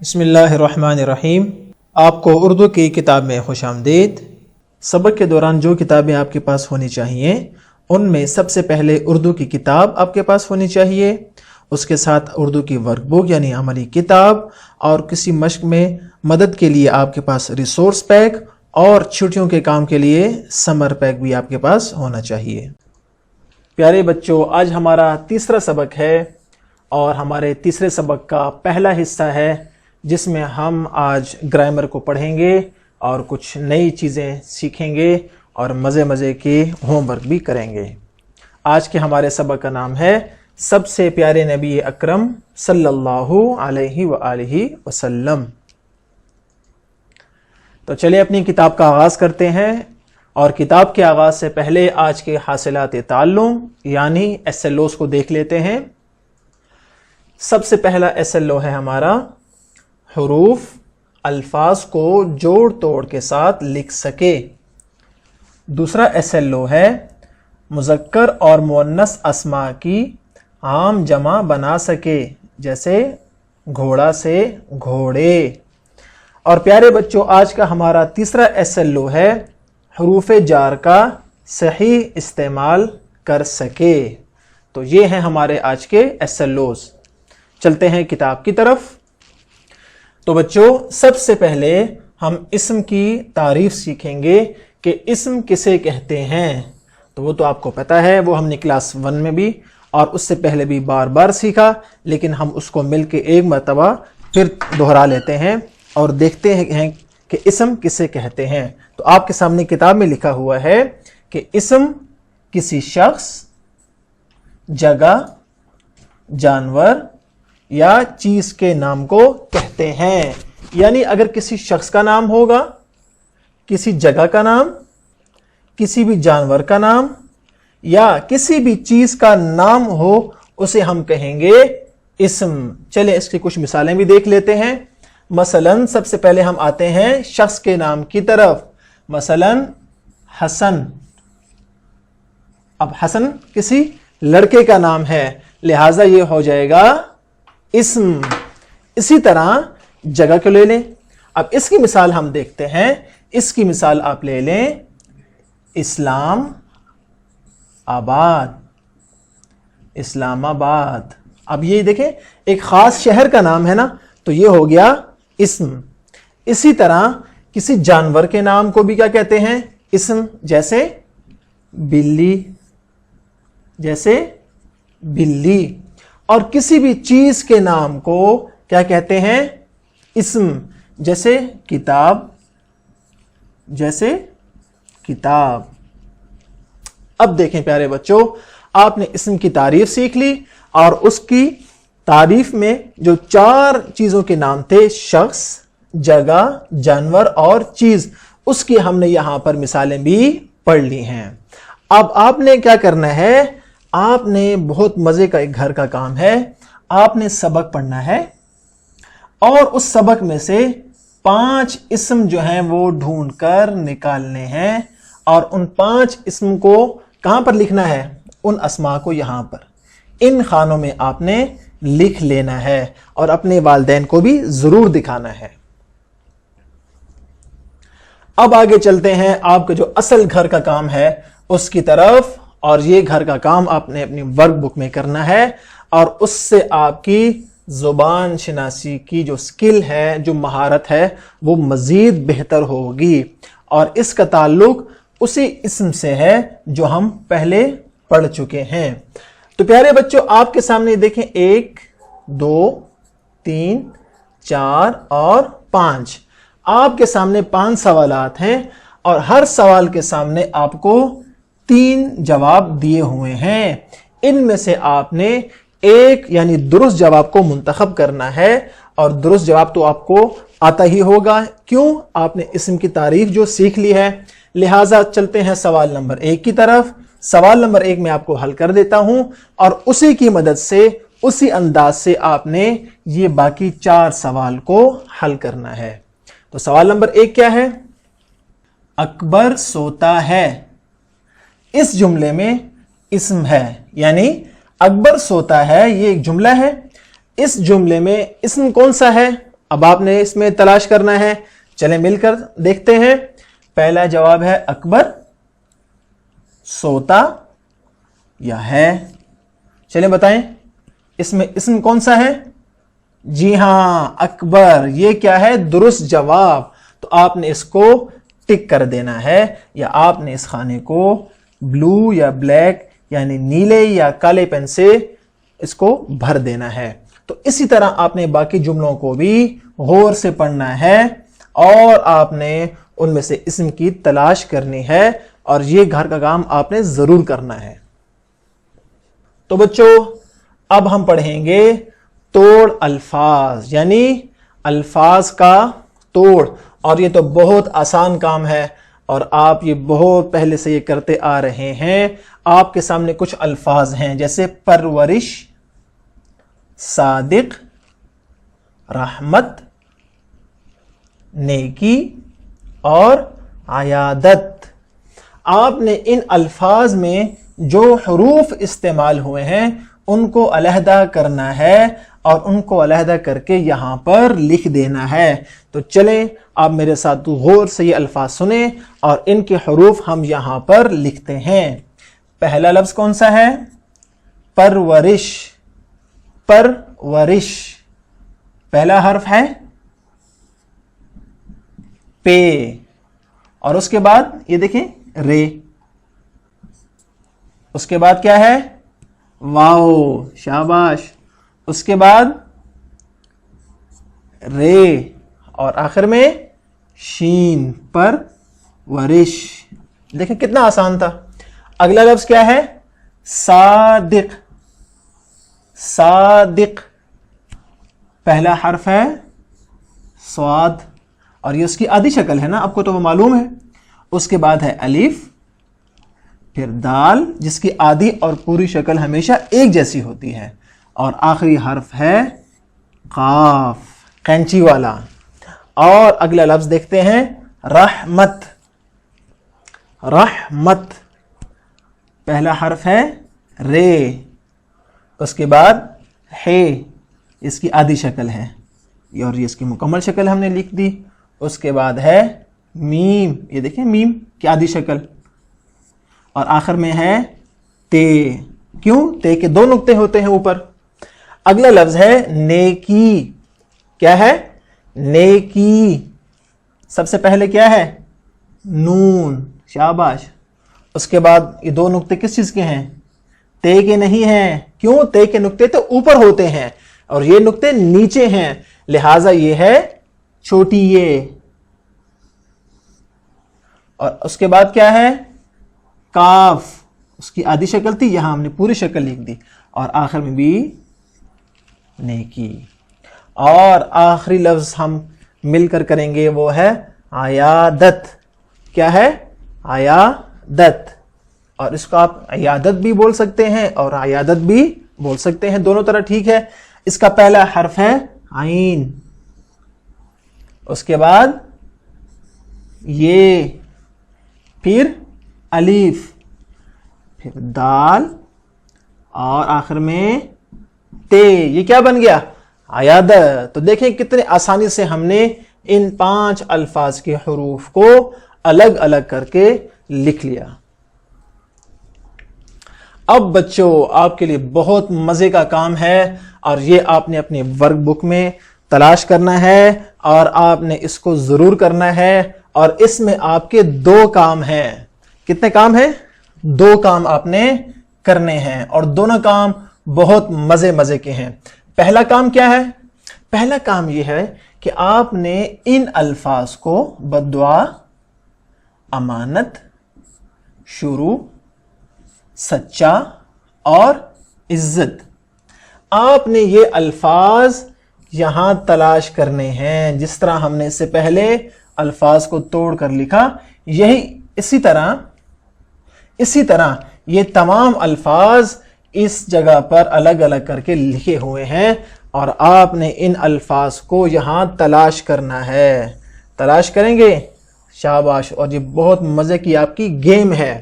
بسم اللہ الرحمن الرحیم۔ آپ کو اردو کی کتاب میں خوش آمدید۔ سبق کے دوران جو کتابیں آپ کے پاس ہونی چاہیے ان میں سب سے پہلے اردو کی کتاب آپ کے پاس ہونی چاہیے، اس کے ساتھ اردو کی ورک بک یعنی عملی کتاب، اور کسی مشق میں مدد کے لیے آپ کے پاس ریسورس پیک، اور چھٹیوں کے کام کے لیے سمر پیک بھی آپ کے پاس ہونا چاہیے۔ پیارے بچوں، آج ہمارا تیسرا سبق ہے اور ہمارے تیسرے سبق کا پہلا حصہ ہے جس میں ہم آج گرامر کو پڑھیں گے اور کچھ نئی چیزیں سیکھیں گے اور مزے کے ہوم ورک بھی کریں گے۔ آج کے ہمارے سبق کا نام ہے سب سے پیارے نبی اکرم صلی اللہ علیہ وآلہ وسلم۔ تو چلیں اپنی کتاب کا آغاز کرتے ہیں، اور کتاب کے آغاز سے پہلے آج کے حاصلات تعلم یعنی SLOs کو دیکھ لیتے ہیں۔ سب سے پہلا SLO ہے ہمارا حروف الفاظ کو جوڑ توڑ کے ساتھ لکھ سکے۔ دوسرا SLO ہے مذکر اور مؤنث اسماء کی عام جمع بنا سکے، جیسے گھوڑا سے گھوڑے۔ اور پیارے بچوں، آج کا ہمارا تیسرا SLO ہے حروف جار کا صحیح استعمال کر سکے۔ تو یہ ہیں ہمارے آج کے SLOs۔ چلتے ہیں کتاب کی طرف۔ تو بچوں، سب سے پہلے ہم اسم کی تعریف سیکھیں گے کہ اسم کسے کہتے ہیں۔ تو وہ تو آپ کو پتا ہے، وہ ہم نے کلاس 1 میں بھی اور اس سے پہلے بھی بار بار سیکھا، لیکن ہم اس کو مل کے ایک مرتبہ پھر دہرا لیتے ہیں اور دیکھتے ہیں کہ اسم کسے کہتے ہیں۔ تو آپ کے سامنے کتاب میں لکھا ہوا ہے کہ اسم کسی شخص، جگہ، جانور یا چیز کے نام کو کہتے ہیں۔ یعنی اگر کسی شخص کا نام ہوگا، کسی جگہ کا نام، کسی بھی جانور کا نام یا کسی بھی چیز کا نام ہو، اسے ہم کہیں گے اسم۔ چلیں اس کی کچھ مثالیں بھی دیکھ لیتے ہیں۔ مثلا سب سے پہلے ہم آتے ہیں شخص کے نام کی طرف۔ مثلا حسن۔ اب حسن کسی لڑکے کا نام ہے، لہذا یہ ہو جائے گا اسم۔ اسی طرح جگہ کو لے لیں۔ اب اس کی مثال ہم دیکھتے ہیں۔ اس کی مثال آپ لے لیں اسلام آباد، اسلام آباد۔ اب یہ دیکھیں ایک خاص شہر کا نام ہے نا، تو یہ ہو گیا اسم۔ اسی طرح کسی جانور کے نام کو بھی کیا کہتے ہیں؟ اسم۔ جیسے بلی، جیسے بلی۔ اور کسی بھی چیز کے نام کو کیا کہتے ہیں؟ اسم۔ جیسے کتاب، جیسے کتاب۔ اب دیکھیں پیارے بچوں، آپ نے اسم کی تعریف سیکھ لی، اور اس کی تعریف میں جو 4 چیزوں کے نام تھے، شخص، جگہ، جانور اور چیز، اس کی ہم نے یہاں پر مثالیں بھی پڑھ لی ہیں۔ اب آپ نے کیا کرنا ہے؟ آپ نے بہت مزے کا ایک گھر کا کام ہے، آپ نے سبق پڑھنا ہے اور اس سبق میں سے 5 اسم جو ہیں وہ ڈھونڈ کر نکالنے ہیں، اور ان 5 اسم کو کہاں پر لکھنا ہے؟ ان اسماء کو یہاں پر ان خانوں میں آپ نے لکھ لینا ہے، اور اپنے والدین کو بھی ضرور دکھانا ہے۔ اب آگے چلتے ہیں آپ کا جو اصل گھر کا کام ہے اس کی طرف، اور یہ گھر کا کام آپ نے اپنی ورک بک میں کرنا ہے، اور اس سے آپ کی زبان شناسی کی جو سکل ہے، جو مہارت ہے، وہ مزید بہتر ہوگی، اور اس کا تعلق اسی اسم سے ہے جو ہم پہلے پڑھ چکے ہیں۔ تو پیارے بچوں، آپ کے سامنے دیکھیں 1 2 3 4 اور 5۔ آپ کے سامنے 5 سوالات ہیں، اور ہر سوال کے سامنے آپ کو 3 جواب دیے ہوئے ہیں۔ ان میں سے آپ نے ایک یعنی درست جواب کو منتخب کرنا ہے، اور درست جواب تو آپ کو آتا ہی ہوگا، کیوں؟ آپ نے اسم کی تعریف جو سیکھ لی ہے۔ لہٰذا چلتے ہیں سوال نمبر 1 کی طرف۔ سوال نمبر 1 میں آپ کو حل کر دیتا ہوں، اور اسی کی مدد سے، اسی انداز سے آپ نے یہ باقی 4 سوال کو حل کرنا ہے۔ تو سوال نمبر 1 کیا ہے؟ اکبر سوتا ہے۔ اس جملے میں اسم ہے، یعنی اکبر سوتا ہے، یہ ایک جملہ ہے۔ اس جملے میں اسم کون سا ہے؟ اب آپ نے اس میں تلاش کرنا ہے. چلیں مل کر دیکھتے ہیں. پہلا جواب ہے اکبر سوتا یا ہے. چلیں بتائیں اس میں اسم کون سا ہے؟ جی ہاں اکبر. یہ کیا ہے؟ درست جواب. تو آپ نے اس کو ٹک کر دینا ہے یا آپ نے اس خانے کو بلو یا بلیک یعنی نیلے یا کالے پین سے اس کو بھر دینا ہے. تو اسی طرح آپ نے باقی جملوں کو بھی غور سے پڑھنا ہے اور آپ نے ان میں سے اسم کی تلاش کرنی ہے اور یہ گھر کا کام آپ نے ضرور کرنا ہے. تو بچوں اب ہم پڑھیں گے توڑ الفاظ یعنی الفاظ کا توڑ. اور یہ تو بہت آسان کام ہے اور آپ یہ بہت پہلے سے یہ کرتے آ رہے ہیں. آپ کے سامنے کچھ الفاظ ہیں جیسے پرورش، صادق، رحمت، نیکی اور عیادت. آپ نے ان الفاظ میں جو حروف استعمال ہوئے ہیں ان کو علیحدہ کرنا ہے اور ان کو علیحدہ کر کے یہاں پر لکھ دینا ہے. تو چلیں آپ میرے ساتھ غور سے یہ الفاظ سنیں اور ان کے حروف ہم یہاں پر لکھتے ہیں. پہلا لفظ کون سا ہے؟ پرورش. پرورش. پہلا حرف ہے پے اور اس کے بعد یہ دیکھیں رے. اس کے بعد کیا ہے؟ واو. شاباش. اس کے بعد رے اور آخر میں شین. پر ورش. دیکھیں کتنا آسان تھا. اگلا لفظ کیا ہے؟ صادق. صادق. پہلا حرف ہے صاد اور یہ اس کی آدھی شکل ہے نا، آپ کو تو وہ معلوم ہے. اس کے بعد ہے الف، پھر دال جس کی آدھی اور پوری شکل ہمیشہ ایک جیسی ہوتی ہے، اور آخری حرف ہے قاف قینچی والا. اور اگلا لفظ دیکھتے ہیں رحمت. رحمت. پہلا حرف ہے رے، اس کے بعد ہے، اس کی آدھی شکل ہے اور یہ اس کی مکمل شکل ہم نے لکھ دی. اس کے بعد ہے میم. یہ دیکھیں میم کی آدھی شکل. اور آخر میں ہے تے. کیوں؟ تے کے دو نقطے ہوتے ہیں اوپر. اگلا لفظ ہے نیکی. کیا ہے؟ نیکی. سب سے پہلے کیا ہے؟ نون. شاباش. اس کے بعد یہ دو نقطے کس چیز کے ہیں؟ تے کے نہیں ہیں. کیوں؟ تے کے نقطے تو اوپر ہوتے ہیں اور یہ نقطے نیچے ہیں، لہذا یہ ہے چھوٹی یہ. اور اس کے بعد کیا ہے؟ کاف. اس کی آدھی شکل تھی، یہاں ہم نے پوری شکل لکھ دی. اور آخر میں بھی نیکی. اور آخری لفظ ہم مل کر کریں گے وہ ہے عیادت. کیا ہے؟ عیادت. اور اس کو آپ عیادت بھی بول سکتے ہیں اور عیادت بھی بول سکتے ہیں، دونوں طرح ٹھیک ہے. اس کا پہلا حرف ہے عین، اس کے بعد یہ، پھر الف، پھر دال اور آخر میں تے. یہ کیا بن گیا؟ عیادت. تو دیکھیں کتنے آسانی سے ہم نے ان 5 الفاظ کے حروف کو الگ الگ کر کے لکھ لیا. اب بچوں آپ کے لیے بہت مزے کا کام ہے اور یہ آپ نے اپنی ورک بک میں تلاش کرنا ہے اور آپ نے اس کو ضرور کرنا ہے. اور اس میں آپ کے 2 کام ہیں. کتنے کام ہیں؟ 2 کام آپ نے کرنے ہیں اور دونوں کام بہت مزے کے ہیں. پہلا کام کیا ہے؟ پہلا کام یہ ہے کہ آپ نے ان الفاظ کو بددعا، امانت، شروع، سچا اور عزت، آپ نے یہ الفاظ یہاں تلاش کرنے ہیں. جس طرح ہم نے اس سے پہلے الفاظ کو توڑ کر لکھا، یہی اسی طرح یہ تمام الفاظ اس جگہ پر الگ الگ کر کے لکھے ہوئے ہیں اور آپ نے ان الفاظ کو یہاں تلاش کرنا ہے. تلاش کریں گے؟ شاباش. اور یہ بہت مزے کی آپ کی گیم ہے.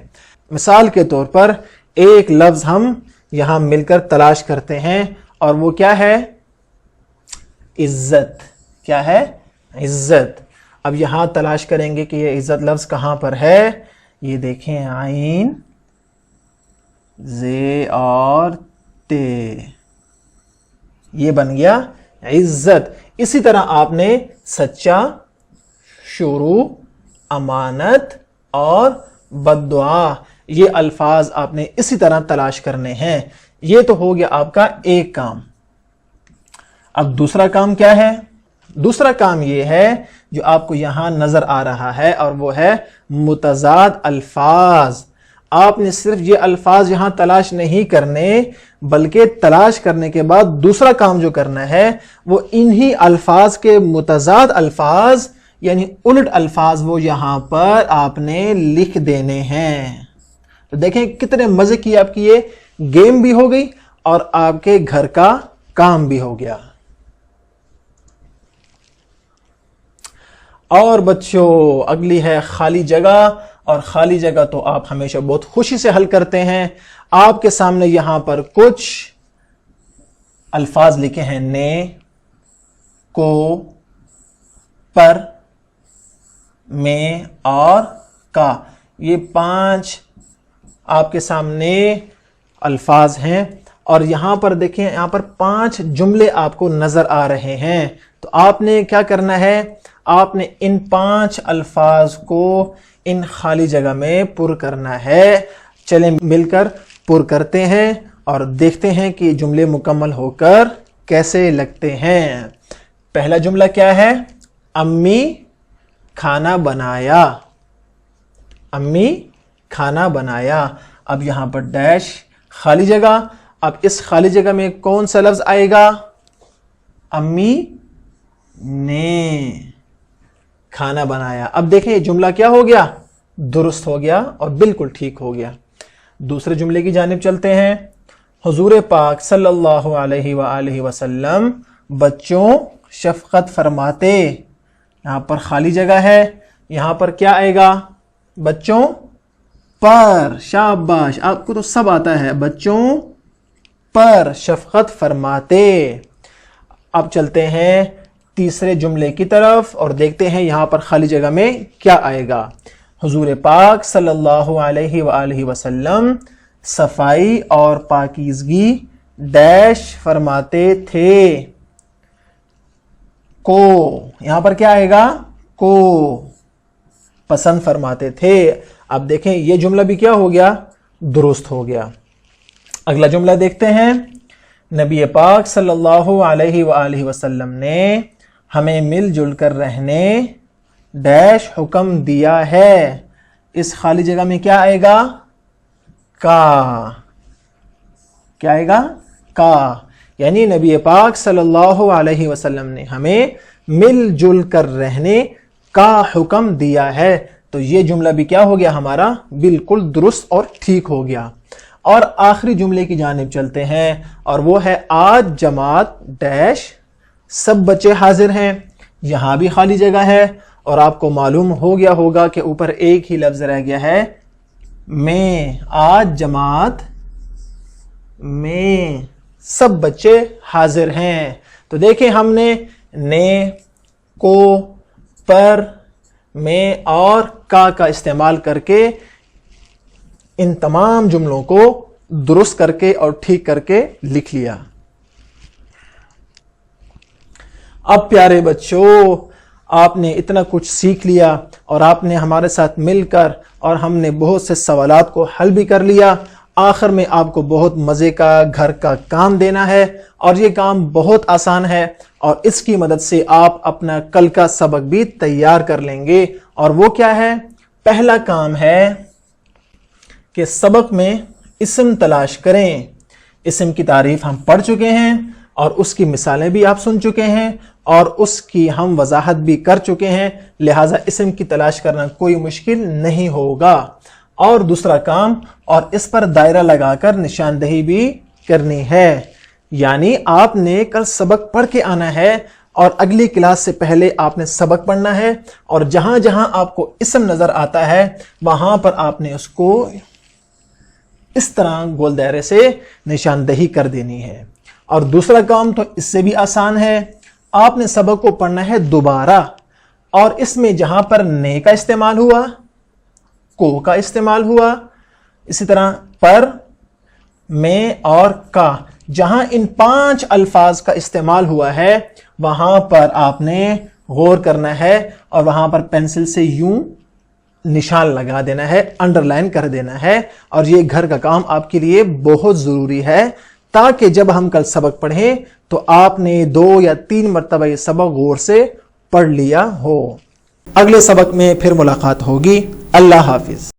مثال کے طور پر ایک لفظ ہم یہاں مل کر تلاش کرتے ہیں اور وہ کیا ہے؟ عزت. کیا ہے؟ عزت۔ اب یہاں تلاش کریں گے کہ یہ عزت لفظ کہاں پر ہے۔ یہ دیکھیں عین زے اور تے، یہ بن گیا عزت۔ اسی طرح آپ نے سچا، شروع، امانت اور بددعا، یہ الفاظ آپ نے اسی طرح تلاش کرنے ہیں۔ یہ تو ہو گیا آپ کا ایک کام۔ اب دوسرا کام کیا ہے؟ دوسرا کام یہ ہے جو آپ کو یہاں نظر آ رہا ہے، اور وہ ہے متضاد الفاظ۔ آپ نے صرف یہ الفاظ یہاں تلاش نہیں کرنے، بلکہ تلاش کرنے کے بعد دوسرا کام جو کرنا ہے وہ انہی الفاظ کے متضاد الفاظ یعنی الٹ الفاظ وہ یہاں پر آپ نے لکھ دینے ہیں۔ تو دیکھیں کتنے مزے کی آپ کی یہ گیم بھی ہو گئی اور آپ کے گھر کا کام بھی ہو گیا۔ اور بچوں اگلی ہے خالی جگہ، اور خالی جگہ تو آپ ہمیشہ بہت خوشی سے حل کرتے ہیں۔ آپ کے سامنے یہاں پر کچھ الفاظ لکھے ہیں، نے، کو، پر، میں اور کا۔ یہ 5 آپ کے سامنے الفاظ ہیں، اور یہاں پر دیکھیں، یہاں پر 5 جملے آپ کو نظر آ رہے ہیں۔ تو آپ نے کیا کرنا ہے؟ آپ نے ان 5 الفاظ کو ان خالی جگہ میں پر کرنا ہے۔ چلیں مل کر پر کرتے ہیں اور دیکھتے ہیں کہ جملے مکمل ہو کر کیسے لگتے ہیں۔ پہلا جملہ کیا ہے؟ امی کھانا بنایا۔ امی کھانا بنایا۔ اب یہاں پر ڈیش خالی جگہ۔ اب اس خالی جگہ میں کون سا لفظ آئے گا؟ امی نے کھانا بنایا۔ اب دیکھیں یہ جملہ کیا ہو گیا؟ درست ہو گیا اور بالکل ٹھیک ہو گیا۔ دوسرے جملے کی جانب چلتے ہیں۔ حضور پاک صلی اللہ علیہ وآلہ وسلم بچوں شفقت فرماتے۔ یہاں پر خالی جگہ ہے، یہاں پر کیا آئے گا؟ بچوں پر۔ شاباش، آپ کو تو سب آتا ہے۔ بچوں پر شفقت فرماتے۔ اب چلتے ہیں تیسرے جملے کی طرف اور دیکھتے ہیں یہاں پر خالی جگہ میں کیا آئے گا۔ حضور پاک صلی اللہ علیہ وآلہ وسلم صفائی اور پاکیزگی ڈیش فرماتے تھے۔ کو، یہاں پر کیا آئے گا؟ کو، پسند فرماتے تھے۔ اب دیکھیں یہ جملہ بھی کیا ہو گیا؟ درست ہو گیا۔ اگلا جملہ دیکھتے ہیں۔ نبی پاک صلی اللہ علیہ وآلہ وسلم نے ہمیں مل جل کر رہنے ڈیش حکم دیا ہے۔ اس خالی جگہ میں کیا آئے گا؟ کا۔ کیا آئے گا؟ کا، یعنی نبی پاک صلی اللہ علیہ وسلم نے ہمیں مل جل کر رہنے کا حکم دیا ہے۔ تو یہ جملہ بھی کیا ہو گیا ہمارا؟ بالکل درست اور ٹھیک ہو گیا۔ اور آخری جملے کی جانب چلتے ہیں اور وہ ہے آج جماعت ڈیش سب بچے حاضر ہیں۔ یہاں بھی خالی جگہ ہے اور آپ کو معلوم ہو گیا ہوگا کہ اوپر ایک ہی لفظ رہ گیا ہے، میں۔ آج جماعت میں سب بچے حاضر ہیں۔ تو دیکھیں ہم نے کو، پر، میں اور کا استعمال کر کے ان تمام جملوں کو درست کر کے اور ٹھیک کر کے لکھ لیا۔ اب پیارے بچوں آپ نے اتنا کچھ سیکھ لیا اور آپ نے ہمارے ساتھ مل کر اور ہم نے بہت سے سوالات کو حل بھی کر لیا۔ آخر میں آپ کو بہت مزے کا گھر کا کام دینا ہے اور یہ کام بہت آسان ہے اور اس کی مدد سے آپ اپنا کل کا سبق بھی تیار کر لیں گے۔ اور وہ کیا ہے؟ پہلا کام ہے کہ سبق میں اسم تلاش کریں۔ اسم کی تعریف ہم پڑھ چکے ہیں اور اس کی مثالیں بھی آپ سن چکے ہیں اور اس کی ہم وضاحت بھی کر چکے ہیں، لہٰذا اسم کی تلاش کرنا کوئی مشکل نہیں ہوگا۔ اور دوسرا کام، اور اس پر دائرہ لگا کر نشاندہی بھی کرنی ہے، یعنی آپ نے کل سبق پڑھ کے آنا ہے اور اگلی کلاس سے پہلے آپ نے سبق پڑھنا ہے اور جہاں جہاں آپ کو اسم نظر آتا ہے وہاں پر آپ نے اس کو اس طرح گول دائرے سے نشاندہی کر دینی ہے۔ اور دوسرا کام تو اس سے بھی آسان ہے، آپ نے سبق کو پڑھنا ہے دوبارہ، اور اس میں جہاں پر نے کا استعمال ہوا، کو کا استعمال ہوا، اسی طرح پر، میں اور کا، جہاں ان 5 الفاظ کا استعمال ہوا ہے وہاں پر آپ نے غور کرنا ہے اور وہاں پر پینسل سے یوں نشان لگا دینا ہے، انڈر لائن کر دینا ہے، اور یہ گھر کا کام آپ کے لیے بہت ضروری ہے تاکہ جب ہم کل سبق پڑھیں تو آپ نے 2 یا 3 مرتبہ یہ سبق غور سے پڑھ لیا ہو۔ اگلے سبق میں پھر ملاقات ہوگی۔ اللہ حافظ۔